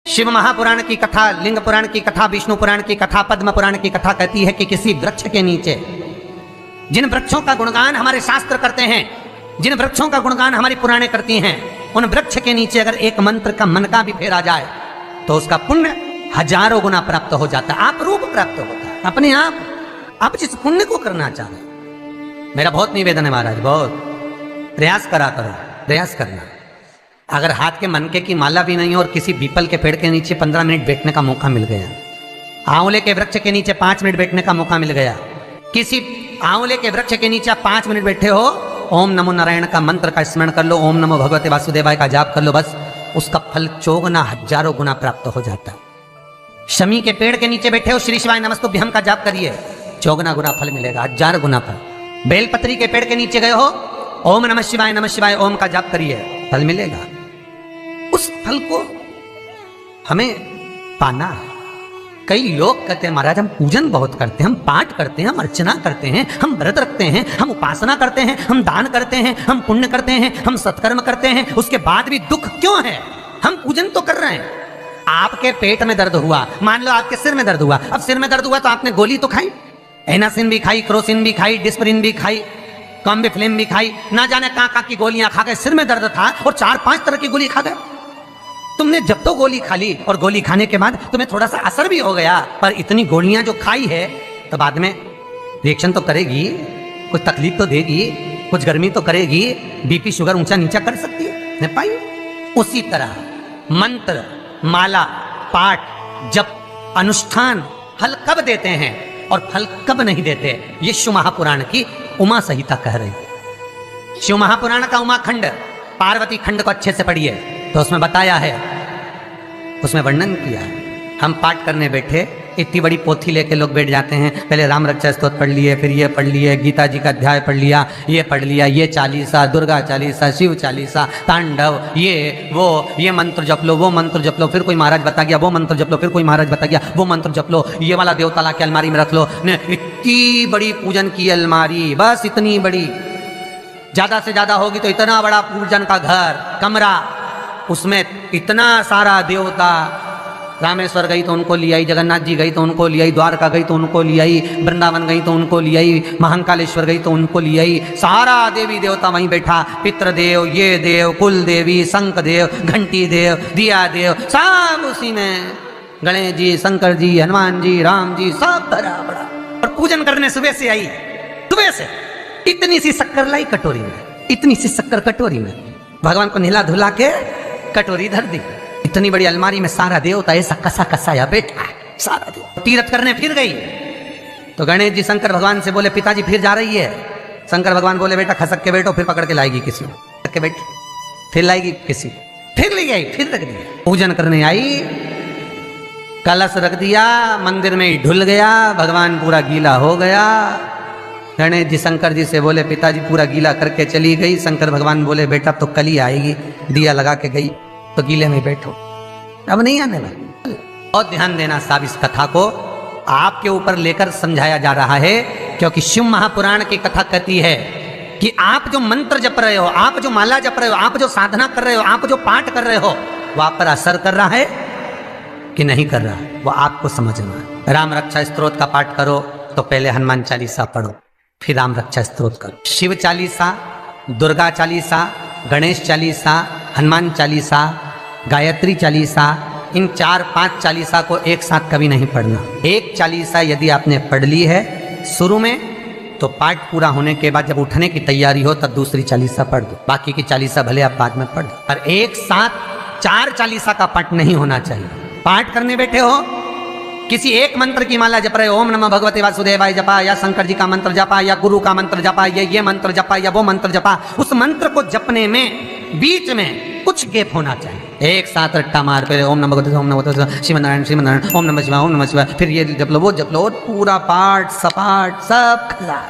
शिव महापुराण की कथा, लिंग पुराण की कथा, विष्णु पुराण की कथा, पद्म पुराण की कथा कहती है कि किसी वृक्ष के नीचे, जिन वृक्षों का गुणगान हमारे शास्त्र करते हैं, जिन वृक्षों का गुणगान हमारी पुराणे करती हैं, उन वृक्ष के नीचे अगर एक मंत्र का मन का भी फेरा जाए तो उसका पुण्य हजारों गुना प्राप्त हो जाता है, आप रूप प्राप्त होता है अपने आप जिस पुण्य को करना चाह रहे। मेरा बहुत निवेदन है महाराज, बहुत प्रयास करा करो, प्रयास करना। अगर हाथ के मनके की माला भी नहीं हो और किसी पीपल के पेड़ के नीचे 15 मिनट बैठने का मौका मिल गया, आंवले के वृक्ष के नीचे 5 मिनट बैठने का मौका मिल गया, किसी आंवले के वृक्ष के नीचे 5 मिनट बैठे हो, ओम नमो नारायण का मंत्र का स्मरण कर लो, ओम नमो भगवते वासुदेवाय का जाप कर लो, बस उसका फल चौगुना हजारों गुना प्राप्त हो जाता है। शमी के पेड़ के नीचे बैठे हो, श्री शिवाय नमस्तुभ्यम का जाप करिए, चौगुना गुना फल मिलेगा, 1000 गुना फल। बेलपत्री के पेड़ के नीचे गए हो, ओम नमः शिवाय ओम का जाप करिए, फल मिलेगा। उस फल को हमें पाना है। कई लोग कहते हैं महाराज हम पूजन बहुत करते हैं, हम पाठ करते हैं, हम अर्चना करते हैं, हम व्रत रखते हैं, हम उपासना करते हैं, हम दान करते हैं, हम पुण्य करते हैं, हम सत्कर्म करते हैं, उसके बाद भी दुख क्यों है? हम पूजन तो कर रहे हैं। आपके पेट में दर्द हुआ, मान लो आपके सिर में दर्द हुआ, अब सिर में दर्द हुआ तो आपने गोली तो खाई, एनासिन भी खाई, क्रोसिन भी खाई, डिस्परिन भी खाई, कॉम्बिफ्लेम भी खाई, ना जाने कहाँ की गोलियां खा गए, सिर में दर्द था और 4-5 तरह की गोली खा गए। तुमने जब तो गोली खा ली और गोली खाने के बाद तुम्हें थोड़ा सा असर भी हो गया, पर इतनी गोलियां जो खाई है तो बाद में रिएक्शन तो करेगी, कुछ तकलीफ तो देगी, कुछ गर्मी तो करेगी, बीपी शुगर ऊंचा नीचा कर सकती है, नहीं पाई। उसी तरह मंत्र, माला, पाठ, जप, अनुष्ठान फल कब देते हैं और फल कब नहीं देते, ये शिव महापुराण की उमा संहिता कह रही। शिव महापुराण का उमा खंड, पार्वती खंड को अच्छे से पढ़िए तो उसमें बताया है, उसमें वर्णन किया है। हम पाठ करने बैठे, इतनी बड़ी पोथी लेके लोग बैठ जाते हैं, पहले राम रक्षा स्तोत्र पढ़ लिए, फिर ये पढ़ लिए, गीता जी का अध्याय पढ़ लिया, ये पढ़ लिया, ये चालीसा, दुर्गा चालीसा, शिव चालीसा, तांडव, ये मंत्र जप लो, वो मंत्र जप लो, फिर कोई महाराज बता गया वो मंत्र जप लो, फिर कोई महाराज बता गया वो मंत्र जप लो, ये वाला देवता ला के अलमारी में रख लो। इतनी बड़ी पूजन की अलमारी, बस इतनी बड़ी, ज्यादा से ज्यादा होगी तो इतना बड़ा पूजन का घर, कमरा, उसमें इतना सारा देवता। रामेश्वर गई तो उनको ले आई, जगन्नाथ जी गई तो उनको ले आई, द्वारका गई तो उनको ले आई, वृंदावन गई तो उनको ले आई, महाकालेश्वर गई तो उनको ले आई, सारा देवी देवता वहीं बैठा, पितृदेव, ये देव, कुल देवी, शंख देव, घंटी देव, दिया देव, सब उसी में, गणेश जी, शंकर जी, हनुमान जी, राम जी, सब भरा बड़ा। और पूजन करने सुबह से आई, सुबह से इतनी सी शक्कर लाई कटोरी में, इतनी सी शक्कर कटोरी में, भगवान को नहला धुला के कटोरी धर दी, इतनी बड़ी अलमारी में सारा देवता ऐसा कसा कसाया बैठा है, सारा देव। तीर्थ करने फिर गई तो गणेश जी शंकर भगवान से बोले पिताजी फिर जा रही है। शंकर भगवान बोले बेटा खसक के बैठो, फिर पकड़ के लाएगी किसी को, खसक के बैठ, फिर लाएगी किसी, फिर ले आई, फिर रख दिया। पूजन करने आई, कलश रख दिया, मंदिर में ही ढुल गया, भगवान पूरा गीला हो गया। गणेश जी शंकर जी से बोले पिताजी पूरा गीला करके चली गई। शंकर भगवान बोले बेटा तो कल ही आएगी, दिया लगा के गई तो गीले में बैठो, अब नहीं आने वाली। और ध्यान देना साहब, इस कथा को आपके ऊपर लेकर समझाया जा रहा है, क्योंकि शिव महापुराण की कथा कहती है कि आप जो मंत्र जप रहे हो, आप जो माला जप रहे हो, आप जो साधना कर रहे हो, आप जो पाठ कर रहे हो, वो आप पर असर कर रहा है कि नहीं कर रहा है, वो आपको समझना है। राम रक्षा स्तोत्र का पाठ करो तो पहले हनुमान चालीसा पढ़ो, फिर राम रक्षा स्तोत्र करो। शिव चालीसा, दुर्गा चालीसा, गणेश चालीसा, हनुमान चालीसा, गायत्री चालीसा, इन 4-5 चालीसा को एक साथ कभी नहीं पढ़ना। एक चालीसा यदि आपने पढ़ ली है शुरू में, तो पाठ पूरा होने के बाद जब उठने की तैयारी हो तब दूसरी चालीसा पढ़ दो, बाकी की चालीसा भले आप बाद में पढ़ दो। पर एक साथ 4 चालीसा का पाठ नहीं होना चाहिए। पाठ करने बैठे हो, किसी एक मंत्र की माला जप रहे हो, ओम नमः भगवते वासुदेवाय जपा, या शंकर जी का मंत्र जपा, या गुरु का मंत्र जपा, या ये मंत्र जपा, या वो मंत्र जपा, उस मंत्र को जपने में बीच में कुछ गैप होना चाहिए। एक साथ रट्टा मार पे ओम नमः भगवते, ओम नमः भगवते, श्रीमन्नारायण, ओम नमः शिवाय, फिर ये जप लो, वो जप लो, पूरा पाठ सपाट सब खराब।